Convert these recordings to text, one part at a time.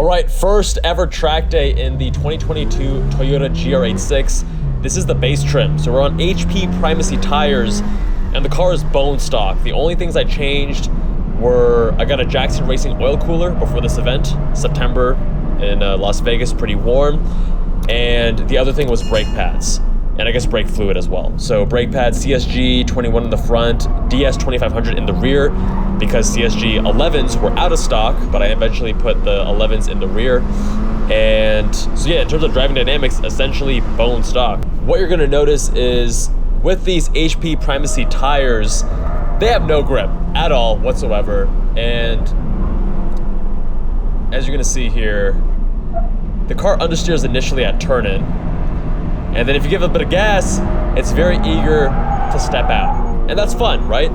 All right, first ever track day in the 2022 Toyota GR86. This is the base trim. So we're on HP Primacy tires and the car is bone stock. The only things I changed were I got a Jackson Racing oil cooler before this event, September in Las Vegas, pretty warm. And the other thing was brake pads. And I guess brake fluid as well. So brake pads, CSG C21 in the front, DS2500 in the rear, because CSG 11s were out of stock, but I eventually put the 11s in the rear. And so yeah, in terms of driving dynamics, essentially bone stock. What you're gonna notice is with these HP Primacy tires, they have no grip at all whatsoever. And as you're gonna see here, the car understeers initially at turn-in. And then if you give it a bit of gas, it's very eager to step out. And that's fun, right?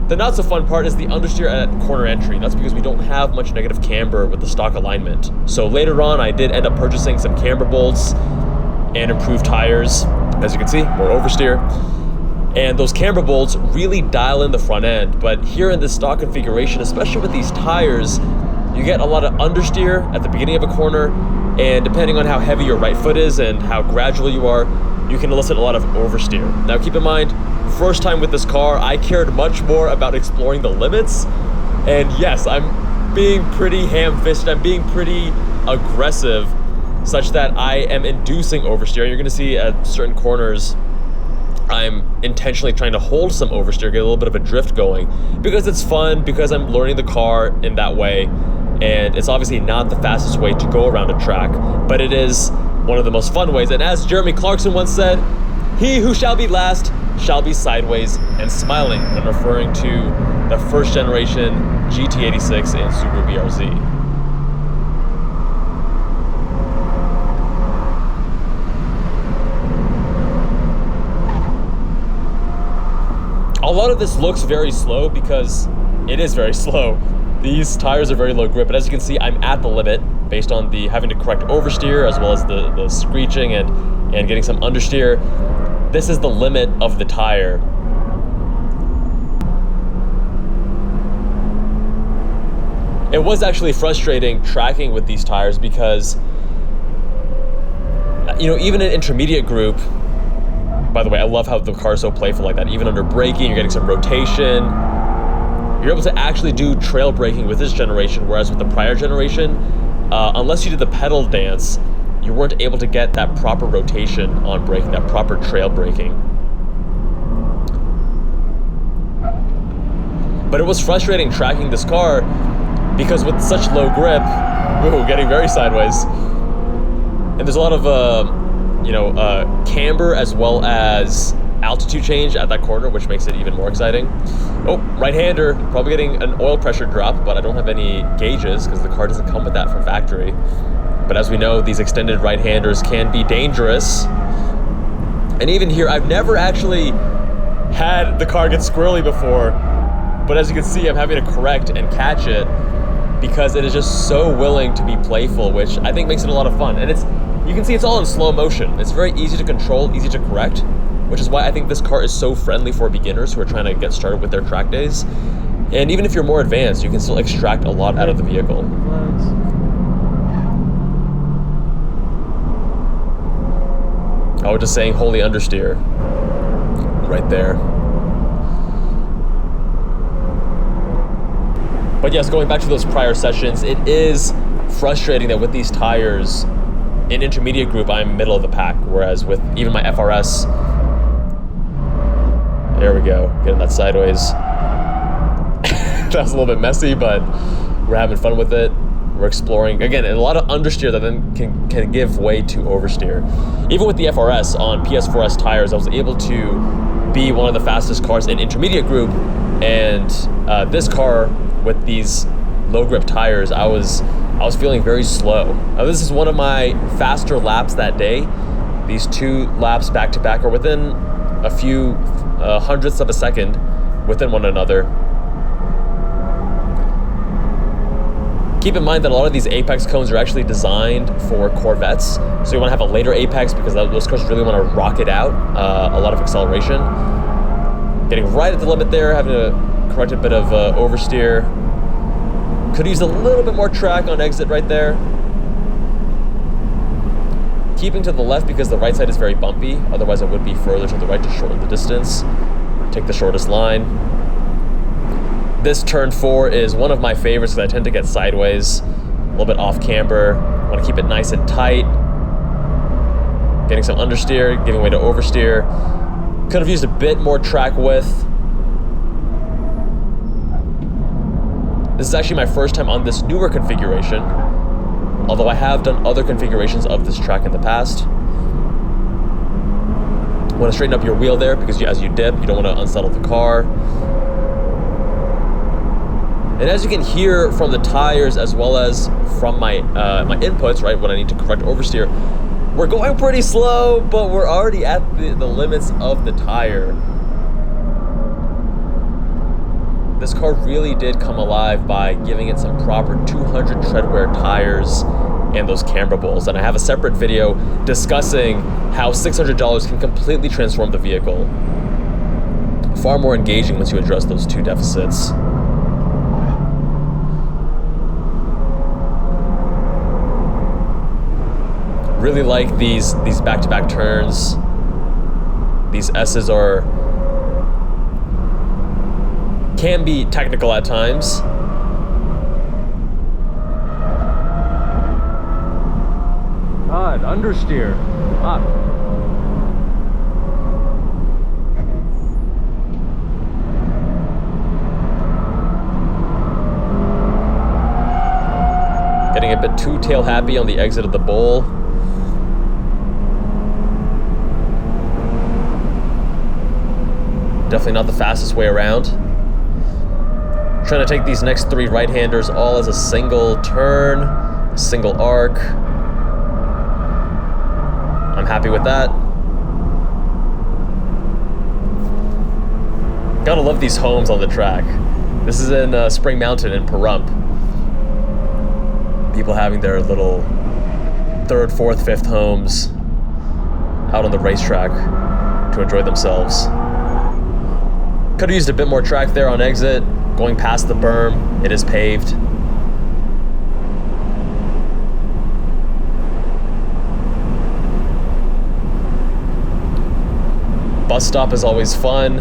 The not so fun part is the understeer at corner entry. That's because we don't have much negative camber with the stock alignment. So later on, I did end up purchasing some camber bolts and improved tires. As you can see, more oversteer. And those camber bolts really dial in the front end. But here in this stock configuration, especially with these tires, you get a lot of understeer at the beginning of a corner, and depending on how heavy your right foot is and how gradual you are, you can elicit a lot of oversteer. Now keep in mind, first time with this car, I cared much more about exploring the limits. And yes, I'm being pretty ham-fisted, I'm being pretty aggressive, such that I am inducing oversteer. You're gonna see at certain corners, I'm intentionally trying to hold some oversteer, get a little bit of a drift going, because it's fun, because I'm learning the car in that way. And it's obviously not the fastest way to go around a track, but it is one of the most fun ways. And as Jeremy Clarkson once said, "He who shall be last shall be sideways and smiling," when referring to the first generation GT86 and Subaru BRZ. A lot of this looks very slow because it is very slow. These tires are very low grip, but as you can see, I'm at the limit based on the having to correct oversteer as well as the screeching and getting some understeer. This is the limit of the tire. It was actually frustrating tracking with these tires because, you know, even in intermediate group, by the way, I love how the car is so playful like that. Even under braking, you're getting some rotation. You're able to actually do trail braking with this generation, whereas with the prior generation, unless you did the pedal dance, you weren't able to get that proper rotation on braking, that proper trail braking. But it was frustrating tracking this car because with such low grip, ooh, getting very sideways. And there's a lot of, camber as well as altitude change at that corner, which makes it even more exciting. Oh, right-hander, probably getting an oil pressure drop, but I don't have any gauges because the car doesn't come with that from factory. But as we know, these extended right-handers can be dangerous. And even here, I've never actually had the car get squirrely before, but as you can see, I'm having to correct and catch it because it is just so willing to be playful, which I think makes it a lot of fun. And you can see it's all in slow motion. It's very easy to control, easy to correct, which is why I think this car is so friendly for beginners who are trying to get started with their track days. And even if you're more advanced, you can still extract a lot out of the vehicle. I was just saying holy understeer right there. But yes, going back to those prior sessions, it is frustrating that with these tires, in intermediate group, I'm middle of the pack, whereas with even my FRS, there we go, getting that sideways. That was a little bit messy, but we're having fun with it. We're exploring. Again, a lot of understeer that then can give way to oversteer. Even with the FRS on PS4S tires, I was able to be one of the fastest cars in intermediate group, and this car with these low grip tires, I was feeling very slow. This is one of my faster laps that day. These two laps back to back are within a few hundredths of a second within one another. Keep in mind that a lot of these apex cones are actually designed for Corvettes, so you want to have a later apex because those cars really want to rock it out, a lot of acceleration. Getting right at the limit there, having to correct a bit of oversteer. Could use a little bit more track on exit right there. Keeping to the left because the right side is very bumpy. Otherwise I would be further to the right to shorten the distance. Take the shortest line. This turn 4 is one of my favorites because I tend to get sideways, a little bit off camber. Want to keep it nice and tight. Getting some understeer, giving way to oversteer. Could have used a bit more track width. This is actually my first time on this newer configuration, although I have done other configurations of this track in the past. Want to straighten up your wheel there because as you dip, you don't want to unsettle the car. And as you can hear from the tires as well as from my my inputs, right, when I need to correct oversteer, we're going pretty slow, but we're already at the limits of the tire. This car really did come alive by giving it some proper 200 treadwear tires and those camber bolts. And I have a separate video discussing how $600 can completely transform the vehicle. Far more engaging once you address those two deficits. Really like these back-to-back turns. These S's can be technical at times. God, understeer. Up. Getting a bit too tail happy on the exit of the bowl. Definitely not the fastest way around. Trying to take these next 3 right-handers all as a single turn, a single arc. I'm happy with that. Gotta love these homes on the track. This is in Spring Mountain in Pahrump. People having their little 3rd, 4th, 5th homes out on the racetrack to enjoy themselves. Could have used a bit more track there on exit. Going past the berm, it is paved. Bus stop is always fun.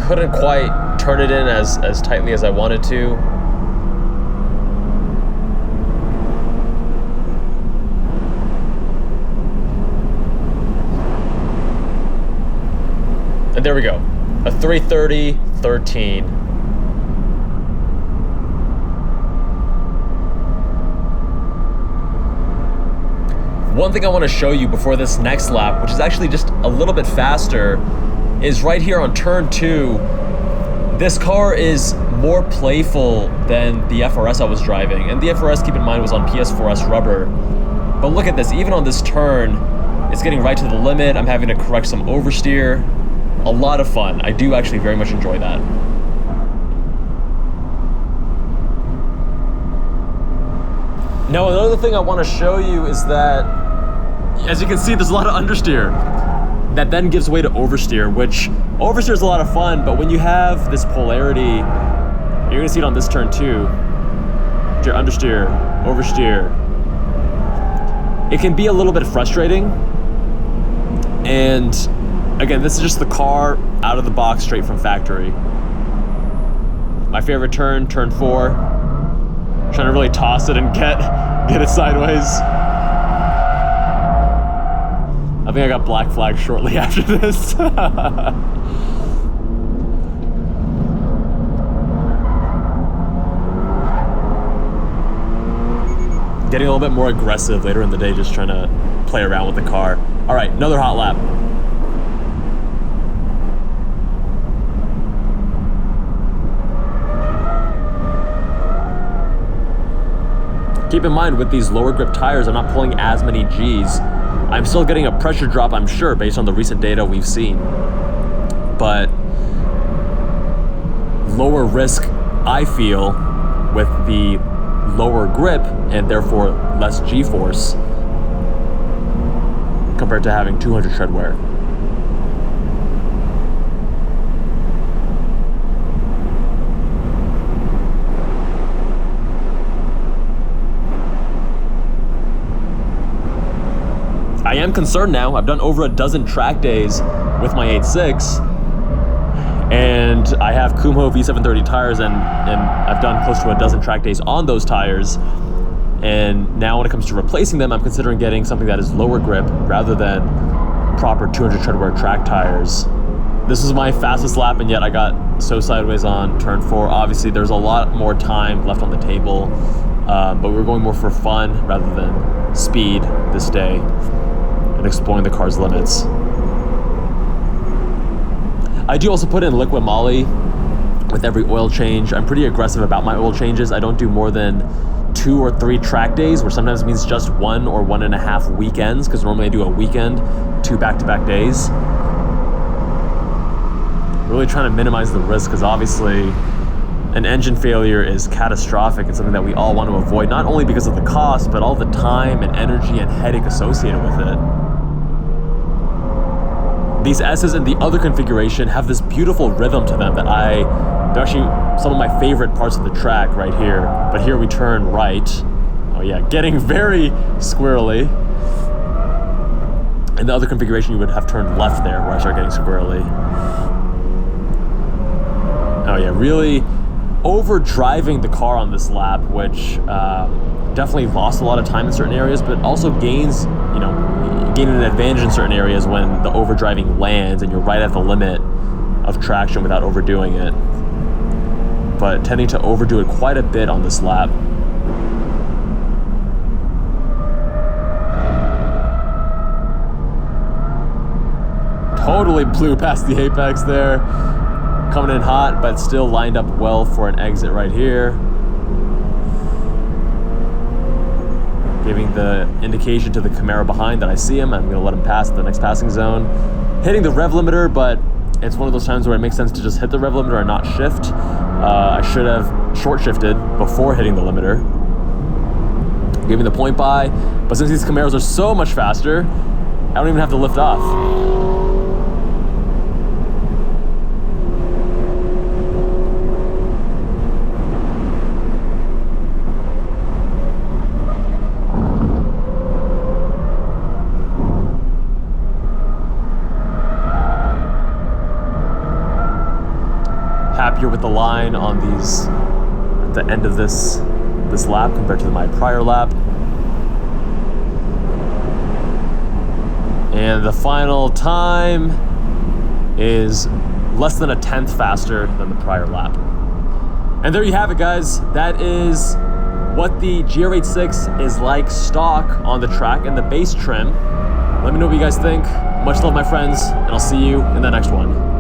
Couldn't quite turn it in as tightly as I wanted to. And there we go, a 3:30.13. One thing I want to show you before this next lap, which is actually just a little bit faster, is right here on turn 2. This car is more playful than the FRS I was driving. And the FRS, keep in mind, was on PS4S rubber. But look at this, even on this turn, it's getting right to the limit. I'm having to correct some oversteer. A lot of fun. I do actually very much enjoy that. Now, another thing I want to show you is that, as you can see, there's a lot of understeer that then gives way to oversteer, which oversteer is a lot of fun, but when you have this polarity, you're gonna see it on this turn too. Your understeer, oversteer. It can be a little bit frustrating. And again, this is just the car out of the box, straight from factory. My favorite turn, turn 4. Trying to really toss it and get it sideways. I think I got black flag shortly after this. Getting a little bit more aggressive later in the day, just trying to play around with the car. All right, another hot lap. Keep in mind, with these lower grip tires, I'm not pulling as many Gs. I'm still getting a pressure drop, I'm sure, based on the recent data we've seen. But lower risk, I feel, with the lower grip and therefore less G-force compared compared to having 200 tread wear. I am concerned now. I've done over a dozen track days with my 8.6, and I have Kumho V730 tires, and I've done close to a dozen track days on those tires. And now when it comes to replacing them, I'm considering getting something that is lower grip rather than proper 200 tread wear track tires. This is my fastest lap, and yet I got so sideways on turn 4. Obviously, there's a lot more time left on the table, but we were going more for fun rather than speed this day and exploring the car's limits. I do also put in liquid moly with every oil change. I'm pretty aggressive about my oil changes. I don't do more than 2 or 3 track days, which sometimes means just 1 or 1.5 weekends, because normally I do a weekend, 2 back-to-back days. Really trying to minimize the risk, because obviously an engine failure is catastrophic and something that we all want to avoid, not only because of the cost, but all the time and energy and headache associated with it. These S's in the other configuration have this beautiful rhythm to them that they're actually some of my favorite parts of the track right here. But here we turn right. Oh yeah, getting very squirrely. In the other configuration, you would have turned left there where I start getting squirrely. Oh yeah, really over-driving the car on this lap, which definitely lost a lot of time in certain areas, but also gaining an advantage in certain areas when the overdriving lands and you're right at the limit of traction without overdoing it. But tending to overdo it quite a bit on this lap. Totally blew past the apex there. Coming in hot, but still lined up well for an exit right here. Giving the indication to the Camaro behind that I see him. I'm going to let him pass the next passing zone. Hitting the rev limiter, but it's one of those times where it makes sense to just hit the rev limiter and not shift. I should have short shifted before hitting the limiter. Giving the point by, but since these Camaros are so much faster, I don't even have to lift off. Happier with the line on these at the end of this lap compared to my prior lap. And the final time is less than a tenth faster than the prior lap. And there you have it, guys. That is what the GR86 is like stock on the track and the base trim. Let me know what you guys think. Much love, my friends, and I'll see you in the next one.